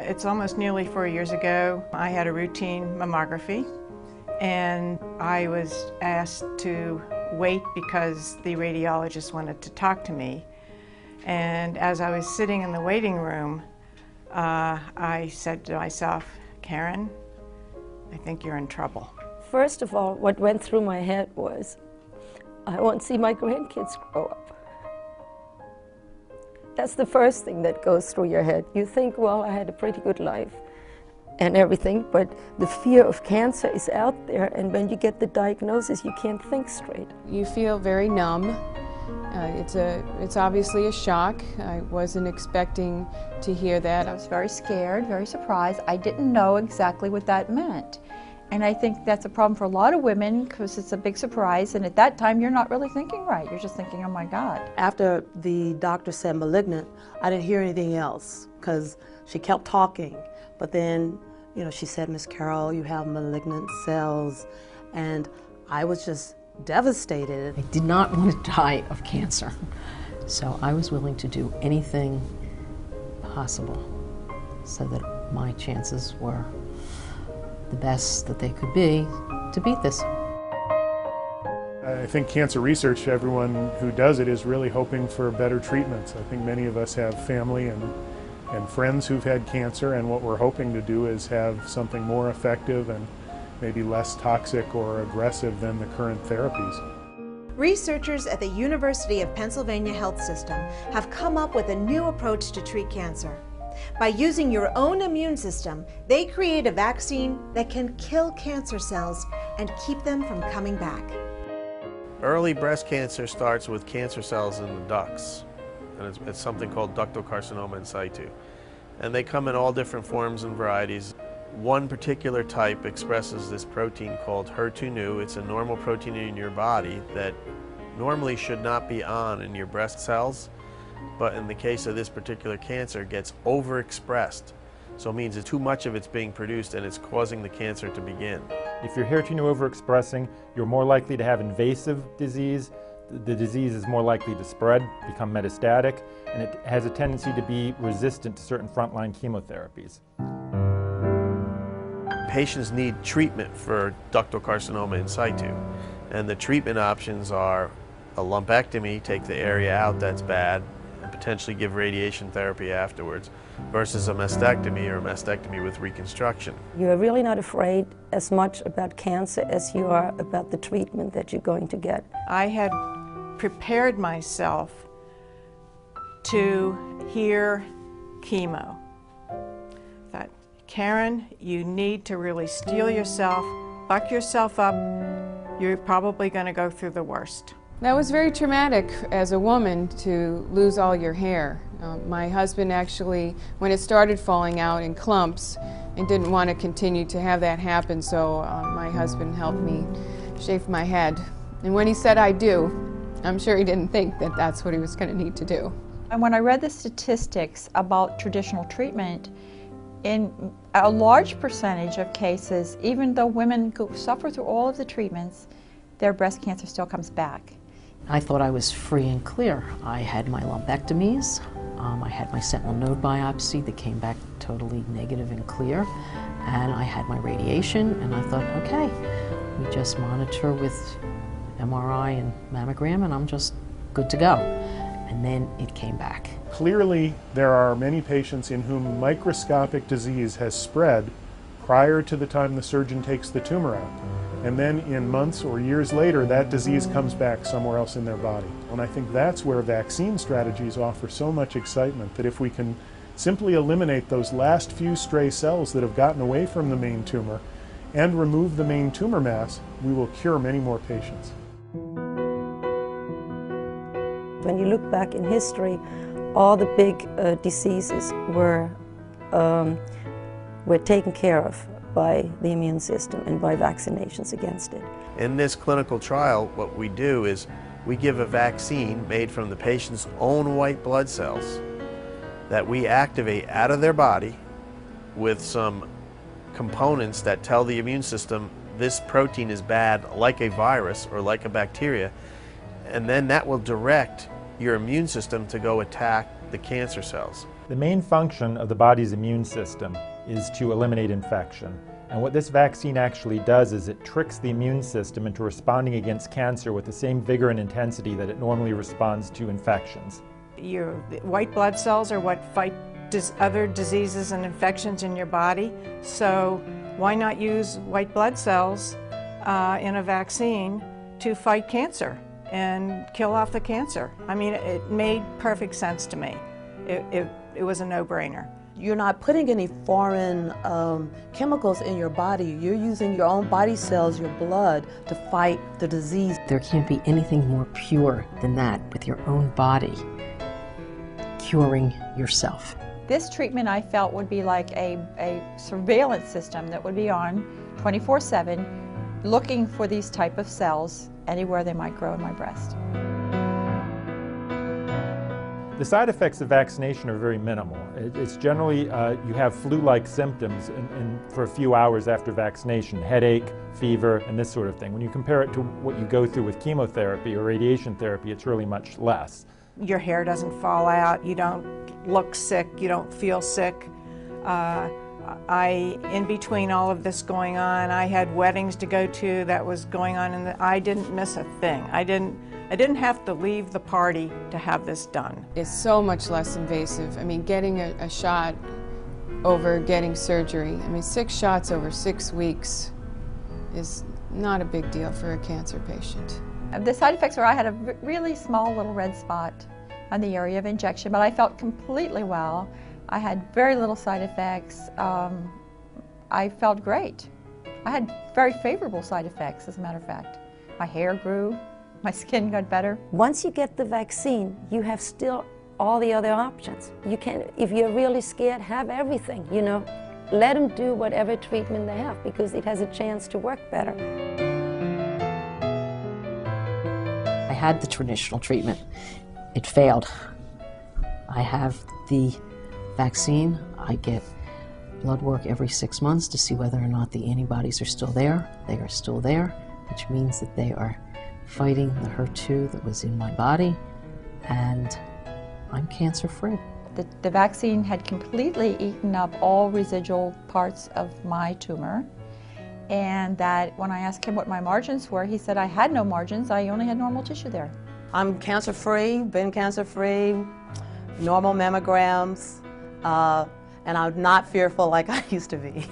It's almost nearly 4 years ago. I had a routine mammography and I was asked to wait because the radiologist wanted to talk to me. And as I was sitting in the waiting room, I said to myself, Karen, I think you're in trouble. First of all, what went through my head was, I won't see my grandkids grow up. That's the first thing that goes through your head. You think, well, I had a pretty good life and everything, but the fear of cancer is out there, and when you get the diagnosis, you can't think straight. You feel very numb. It's obviously a shock. I wasn't expecting to hear that. I was very scared, very surprised. I didn't know exactly what that meant. And I think that's a problem for a lot of women because it's a big surprise, and at that time you're not really thinking right. You're just thinking, oh my God. After the doctor said malignant, I didn't hear anything else because she kept talking. But then, she said, Miss Carroll, you have malignant cells, and I was just devastated. I did not want to die of cancer, so I was willing to do anything possible so that my chances were the best that they could be to beat this. I think cancer research, everyone who does it is really hoping for better treatments. I think many of us have family and friends who've had cancer, and what we're hoping to do is have something more effective and maybe less toxic or aggressive than the current therapies. Researchers at the University of Pennsylvania Health System have come up with a new approach to treat cancer. By using your own immune system, they create a vaccine that can kill cancer cells and keep them from coming back. Early breast cancer starts with cancer cells in the ducts, and it's something called ductal carcinoma in situ. And they come in all different forms and varieties. One particular type expresses this protein called HER2/neu. It's a normal protein in your body that normally should not be on in your breast cells, but in the case of this particular cancer, it gets overexpressed. So it means that too much of it's being produced and it's causing the cancer to begin. If you're HER2/neu overexpressing, you're more likely to have invasive disease. The disease is more likely to spread, become metastatic, and it has a tendency to be resistant to certain frontline chemotherapies. Patients need treatment for ductal carcinoma in situ, and the treatment options are a lumpectomy, take the area out that's bad, and potentially give radiation therapy afterwards, versus a mastectomy or a mastectomy with reconstruction. You're really not afraid as much about cancer as you are about the treatment that you're going to get. I had prepared myself to hear chemo. Thought, Karen, you need to really steel yourself, buck yourself up. You're probably going to go through the worst. That was very traumatic as a woman to lose all your hair. My husband actually, when it started falling out in clumps, and didn't want to continue to have that happen, so my husband helped me shave my head. And when he said I do, I'm sure he didn't think that that's what he was going to need to do. And when I read the statistics about traditional treatment, in a large percentage of cases, even though women suffer through all of the treatments, their breast cancer still comes back. I thought I was free and clear. I had my lumpectomies, I had my sentinel node biopsy that came back totally negative and clear, and I had my radiation, and I thought, okay, we just monitor with MRI and mammogram, and I'm just good to go. And then it came back. Clearly, there are many patients in whom microscopic disease has spread prior to the time the surgeon takes the tumor out. And then in months or years later, that disease comes back somewhere else in their body. And I think that's where vaccine strategies offer so much excitement, that if we can simply eliminate those last few stray cells that have gotten away from the main tumor and remove the main tumor mass, we will cure many more patients. When you look back in history, all the big diseases were taken care of by the immune system and by vaccinations against it. In this clinical trial, what we do is we give a vaccine made from the patient's own white blood cells that we activate out of their body with some components that tell the immune system this protein is bad, like a virus or like a bacteria, and then that will direct your immune system to go attack the cancer cells. The main function of the body's immune system is to eliminate infection. And what this vaccine actually does is it tricks the immune system into responding against cancer with the same vigor and intensity that it normally responds to infections. Your white blood cells are what fight other diseases and infections in your body, so why not use white blood cells in a vaccine to fight cancer and kill off the cancer? I mean, it made perfect sense to me. It was a no-brainer. You're not putting any foreign chemicals in your body. You're using your own body cells, your blood, to fight the disease. There can't be anything more pure than that, with your own body curing yourself. This treatment I felt would be like a surveillance system that would be on 24/7, looking for these type of cells anywhere they might grow in my breast. The side effects of vaccination are very minimal. It's generally, you have flu-like symptoms for a few hours after vaccination, headache, fever, and this sort of thing. When you compare it to what you go through with chemotherapy or radiation therapy, it's really much less. Your hair doesn't fall out, you don't look sick, you don't feel sick. In between all of this going on, I had weddings to go to that was going on, and I didn't miss a thing. I didn't have to leave the party to have this done. It's so much less invasive. I mean, getting a shot over getting surgery, I mean, 6 shots over 6 weeks is not a big deal for a cancer patient. The side effects were I had a really small little red spot on the area of injection, but I felt completely well. I had very little side effects. I felt great. I had very favorable side effects, as a matter of fact. My hair grew, my skin got better. Once you get the vaccine, you have still all the other options. You can, if you're really scared, have everything, you know. Let them do whatever treatment they have, because it has a chance to work better. I had the traditional treatment. It failed. I have the vaccine. I get blood work every 6 months to see whether or not the antibodies are still there. They are still there, which means that they are fighting the HER2 that was in my body, and I'm cancer-free. The vaccine had completely eaten up all residual parts of my tumor, and that when I asked him what my margins were, he said I had no margins, I only had normal tissue there. I'm cancer-free, been cancer-free, normal mammograms, and I'm not fearful like I used to be.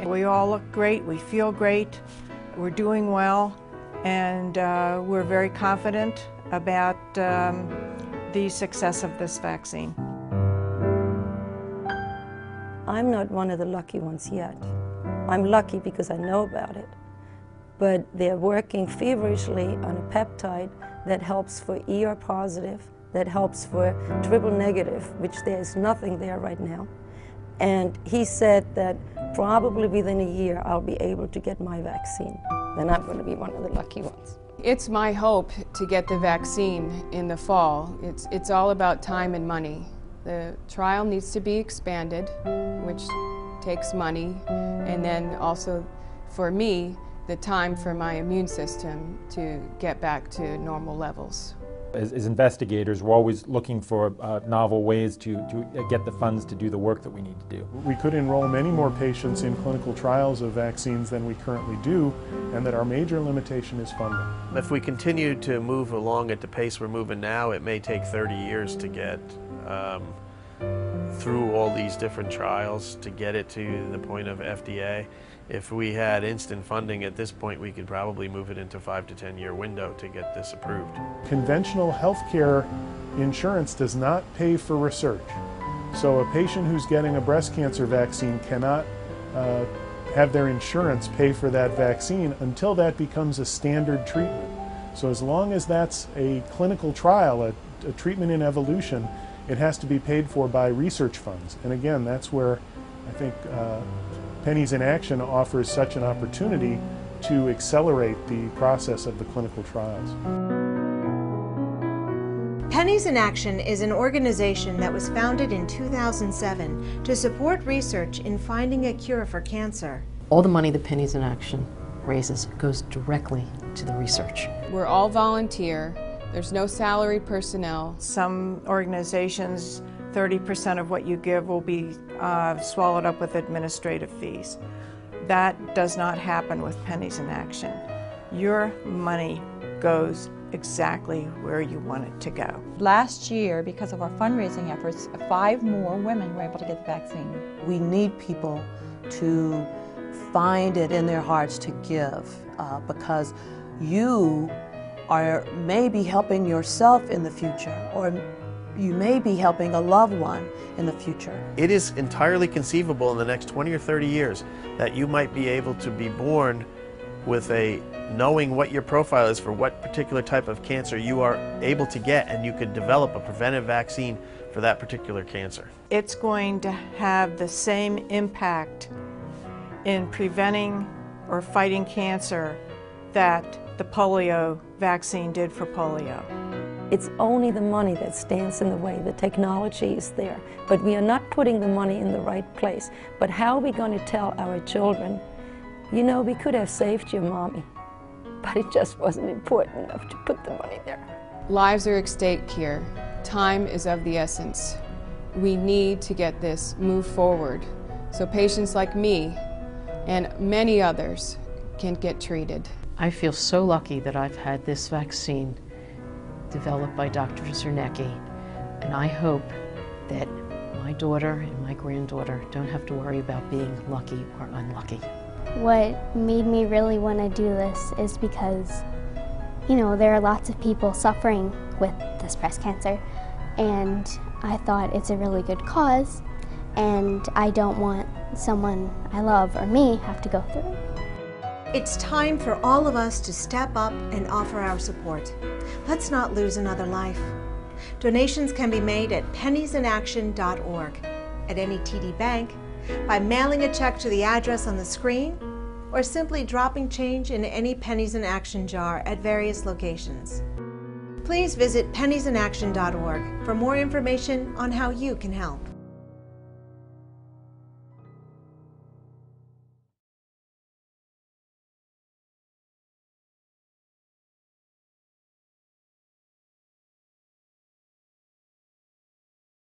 We all look great, we feel great, we're doing well, and we're very confident about the success of this vaccine. I'm not one of the lucky ones yet. I'm lucky because I know about it. But they're working feverishly on a peptide that helps for ER positive, that helps for triple negative, which there's nothing there right now. And he said that probably within a year I'll be able to get my vaccine. Then I'm going to be one of the lucky ones. It's my hope to get the vaccine in the fall. It's all about time and money. The trial needs to be expanded, which takes money, and then also for me, the time for my immune system to get back to normal levels. As investigators, we're always looking for novel ways to get the funds to do the work that we need to do. We could enroll many more patients in clinical trials of vaccines than we currently do, and that our major limitation is funding. If we continue to move along at the pace we're moving now, it may take 30 years to get through all these different trials to get it to the point of FDA. If we had instant funding at this point, we could probably move it into a 5 to 10 year window to get this approved. Conventional healthcare insurance does not pay for research. So a patient who's getting a breast cancer vaccine cannot have their insurance pay for that vaccine until that becomes a standard treatment. So as long as that's a clinical trial, a treatment in evolution, it has to be paid for by research funds. And again, that's where I think Pennies in Action offers such an opportunity to accelerate the process of the clinical trials. Pennies in Action is an organization that was founded in 2007 to support research in finding a cure for cancer. All the money that Pennies in Action raises goes directly to the research. We're all volunteer. There's no salary personnel. Some organizations 30% of what you give will be swallowed up with administrative fees. That does not happen with Pennies in Action. Your money goes exactly where you want it to go. Last year, because of our fundraising efforts, 5 more women were able to get the vaccine. We need people to find it in their hearts to give because you are maybe helping yourself in the future, or you may be helping a loved one in the future. It is entirely conceivable in the next 20 or 30 years that you might be able to be born with knowing what your profile is for what particular type of cancer you are able to get, and you could develop a preventive vaccine for that particular cancer. It's going to have the same impact in preventing or fighting cancer that the polio vaccine did for polio. It's only the money that stands in the way. The technology is there, but we are not putting the money in the right place. But how are we going to tell our children, you know, we could have saved your mommy, but it just wasn't important enough to put the money there. Lives are at stake here. Time is of the essence. We need to get this moved forward so patients like me and many others can get treated. I feel so lucky that I've had this vaccine developed by Dr. Zernecki, and I hope that my daughter and my granddaughter don't have to worry about being lucky or unlucky. What made me really want to do this is because, you know, there are lots of people suffering with this breast cancer, and I thought it's a really good cause, and I don't want someone I love or me have to go through it. It's time for all of us to step up and offer our support. Let's not lose another life. Donations can be made at penniesinaction.org, at any TD Bank, by mailing a check to the address on the screen, or simply dropping change in any Pennies in Action jar at various locations. Please visit penniesinaction.org for more information on how you can help.